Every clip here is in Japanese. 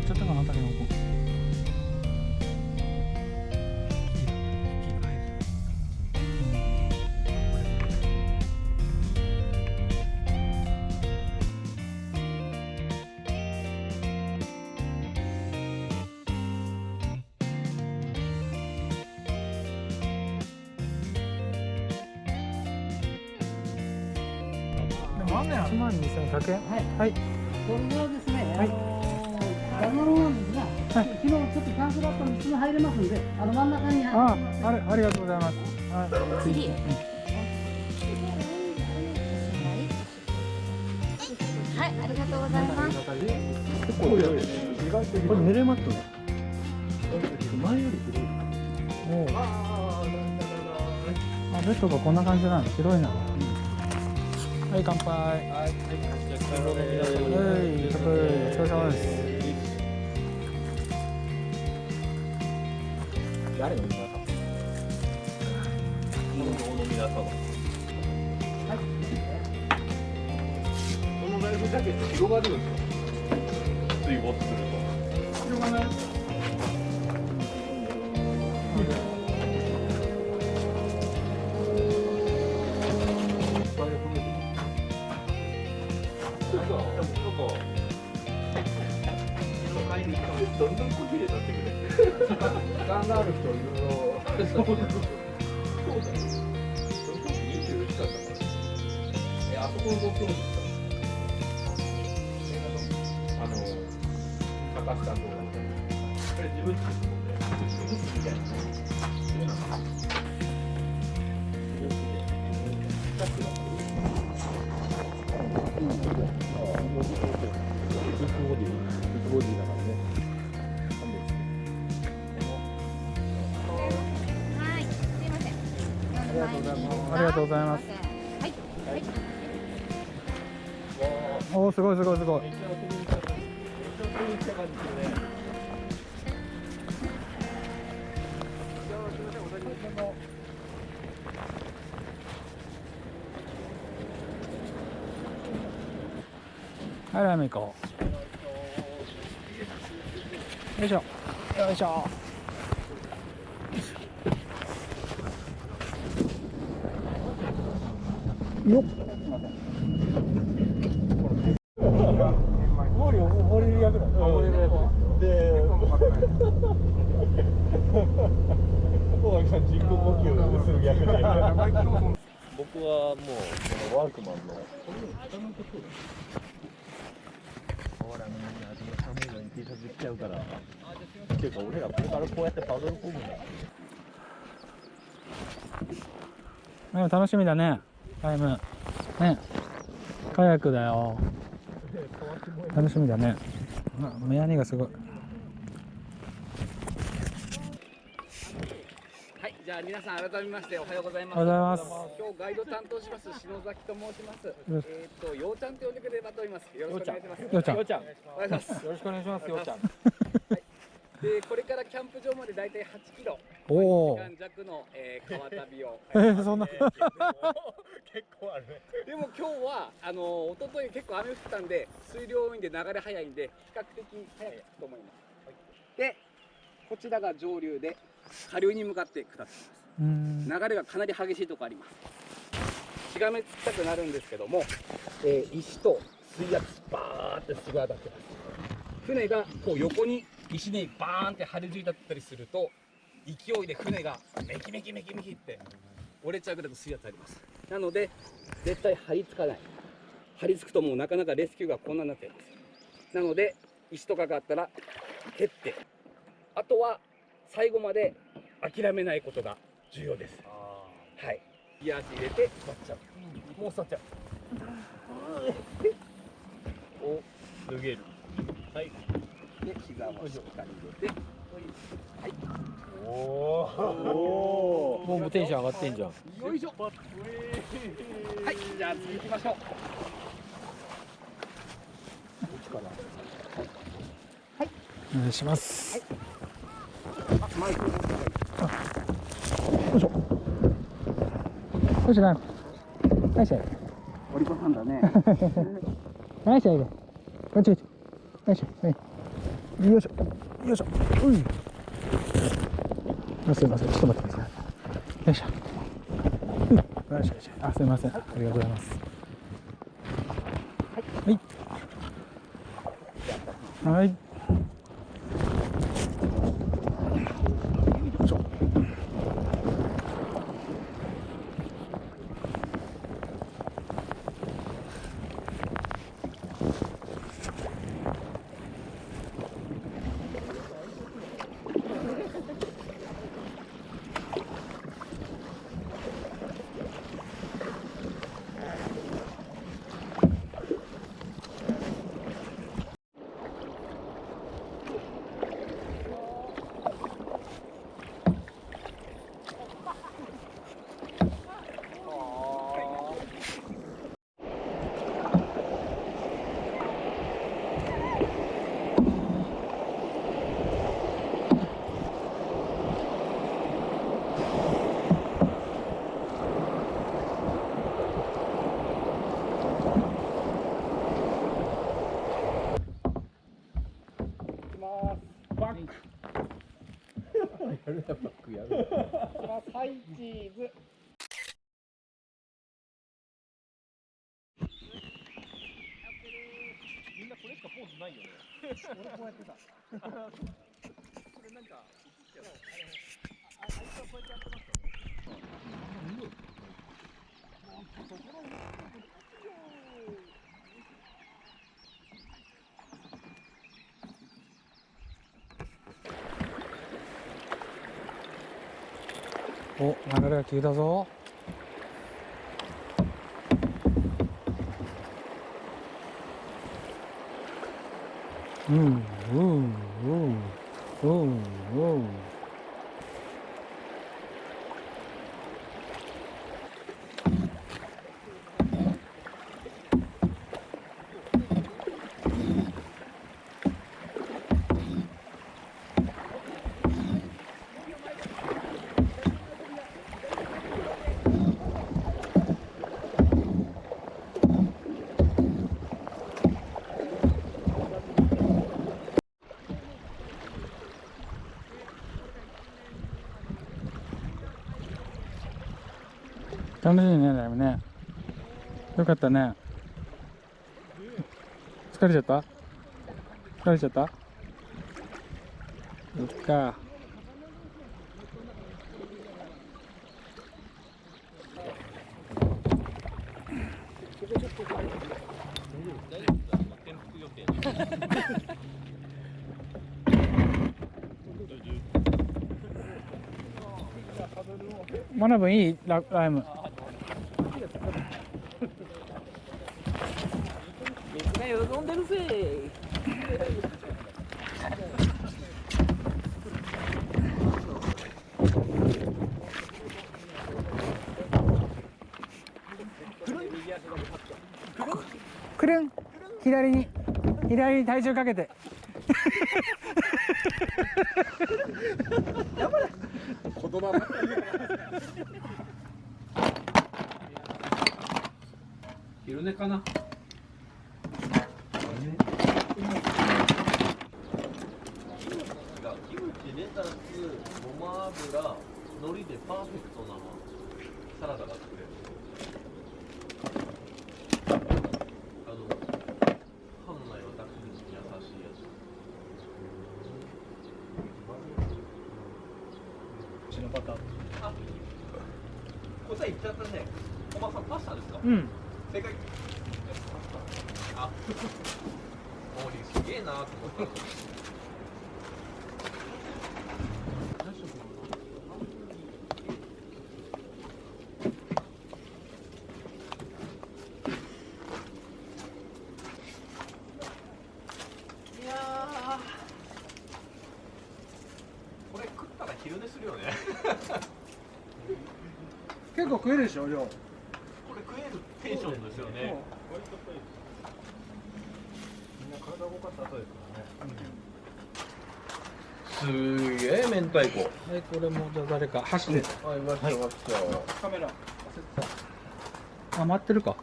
ちゃったかな、タケノコ。12100円。はい。これはですね、はいダムロなんですが、昨日ちょっとキャンセルだったんですぐ入れますんで、真ん中にありがとうございます。はい。次。はい、ありがとうございます。結構広いですね。これ寝れマットね。前より広い。おお。ベッドがこんな感じなの。広いな。はい、乾杯。はい、乾杯。お疲れ様です。誰の皆様？の皆様。はい。このライフジャケット広がるんですか？水没すると。広がない。どんどん小切れになってくる。時間がある人いろいろ。そうだ。どんどん24時間だから。あそこの目標ですか。高橋さんとこれ自分たちのもので、自分みたいな。ボディだからね。はい、すいません。ありがとうございます。ありがとうございます。はい。はい。おお、すごいすごいすごい。はい、ラーメン行こう。よいしょ。よいしょ。よっ。降りる役だ。降りる役。で、大垣さん人工呼吸する役で。僕はもうこのワークマンの。ほらみんな寒いのに T シャツ着ちゃうから。っていうか俺らこれからこうやってパドルこぐんだ。でも楽しみだね。タイム。ね。カヤックだよ。楽しみだね。目やにがすごい。はい、じゃあ皆さん改めましておはようございます。おはようございます。今日ガイド担当します篠崎と申します。ようちゃんと呼んでくれればと思います。よろしくお願いします。ようちゃん。お願いします。よろしくお願いします。ようちゃん。でこれからキャンプ場までだいたい8キロ、おお。1時間弱の、川旅を。そんな。結構あるね。でも今日は一昨日結構雨降ったんで水量多いんで流れ早いんで比較的早くと思います。でこちらが上流で下流に向かって下っています。流れがかなり激しいところあります。しがめつきたくなるんですけども、石と水圧バーってすごい当たってます。船がこう横に石にバーンって張り付いたったりすると勢いで船がメキメキメキメキって折れちゃうぐらいの水圧あります。なので絶対張り付かない。張り付くともうなかなかレスキューがこんなになっちゃいます。なので石とかがあったら蹴って、あとは最後まで諦めないことが重要です。はい。ギア足入れて座っちゃう。もう座っちゃう。お、脱げる。はい。で膝をしっかり入れて。はい。おお。もうテンション上がってんじゃん。よいしょ。はい。じゃあ次行きましょう。はい。お願いします。はい。あ、マイク。よいしょ。よいしょな。ナイスや。お利口さんだね。ナイスや。こっちこっち。ナイス。はい。よいしょよいしょ。うい。すいません、ちょっと待ってください。よいしょ。よいしょよいしょ。あ、すいません、ありがとうございます。はいはい。よいしょ。バック。やるやバックやる。はい、チーズ。みんなこれしかポーズないよね。俺こうやってた。それなんかあいつはこうやってやってましたよ。お、流れが消えたぞ。うん。楽しいね、だいぶね。よかったね。疲れちゃった？疲れちゃった？そっか。マナブいいライム。みんな喜んでるぜ。くるん。左に体重かけて。言葉昼寝かな。キムチ、レタス、ごま油、海苔でパーフェクトなサラダが作れる。歯の内はダックに優しいやつ。うちのパターン。あ、答え言っちゃったね。おばさんパスタですか？うん。正解。あ、モーリーすげえなと思った。これ食ったら昼寝するよね。結構食えるでしょ、量。これ食えるテンションですよね。みんな体動かした後ですからね。すげえ明太子。はい、これもじゃあ誰か箸で。あ、いました、いました。カメラ。あ、待ってるか。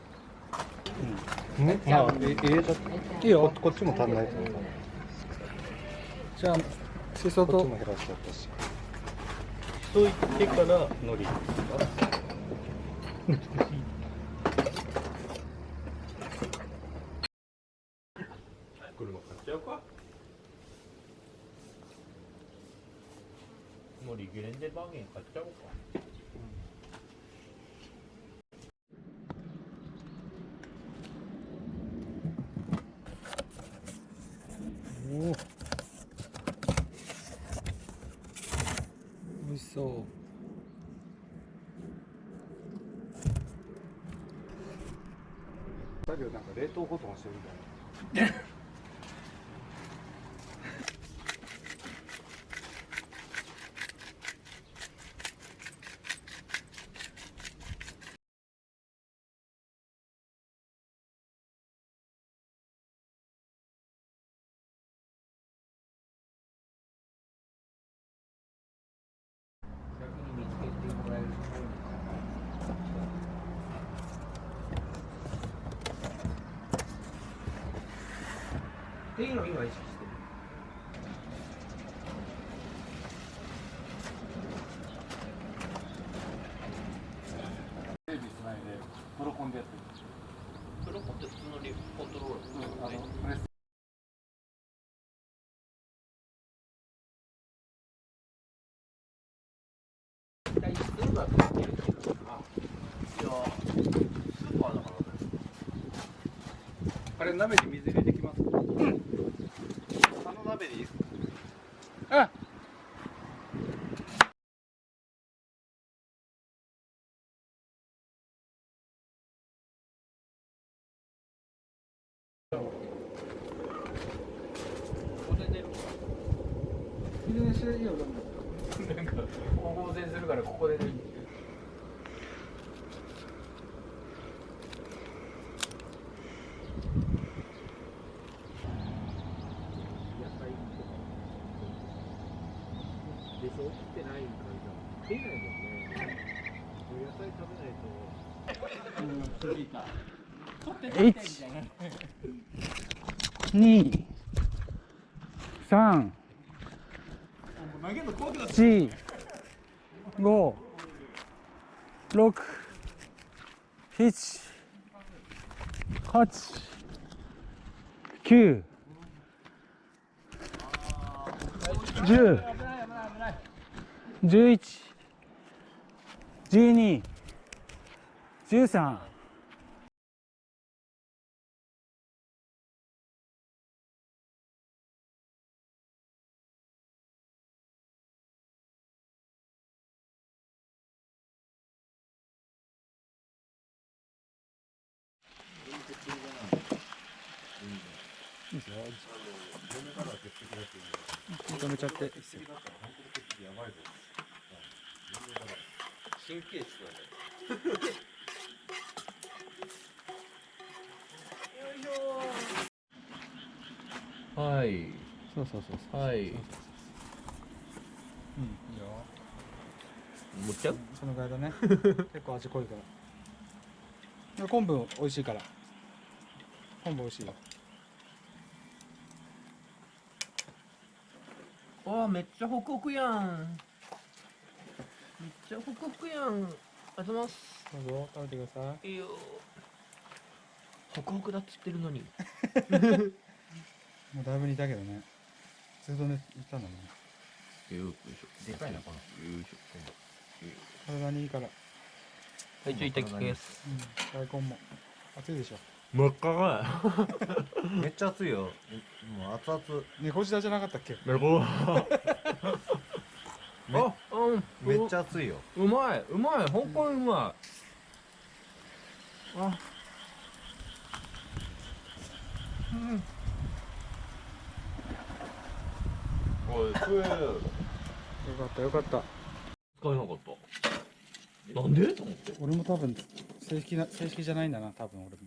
まあ、入れちゃって。いいよ。こっちも足んないと思う。じゃあしそとしといてから海苔。車買っちゃうか。海苔ゲレンデバーゲン買っちゃおうか。おお、美味しそう。だけどなんか冷凍保存してるみたいな。っていうのを今意識してる。テレビつないでプロコンでやってる。プロコンって普通のリコントローラー。プレス大体スーパーとかってやるけど、いやスーパーだからね。あれ鍋に水入れてきます。あの鍋でいいですか。あ、水にしていいよ。なんか光合成するからここでね。でしょ、来てない感じは食えないもんね。野菜食べないと。続いた。 1、2、3、4、5、6、7、8、9、10、11、12、13。認めちゃっていいっすよ。神経質だね。はい。そうそうそうそう。はい。うん、いいよ。持っちゃう？そのぐらいだね。結構味濃いから。昆布美味しいから。昆布美味しいよ。わあ、めっちゃホクホクやん。めっちゃホクホクやん。ありがとうございます。どうぞ食べてください。いいよ。ホクホクだっつってるのに。もうだいぶ煮たけどね。ずっとね、煮たんだもんね。よいしょ。でかいなこの。よいしょ。体にいいから。はい、いただきます。うん、大根も。熱いでしょ。真っ赤が。めっちゃ熱いよ。もう熱々。猫舌じゃなかったっけ？めっこ。あ、めっちゃ熱いよ。うまい、うまい、本当にうまい。あ。おい、食え。よかったよかった。使えなかった。なんでと思って。俺も多分正式じゃないんだな、多分俺も。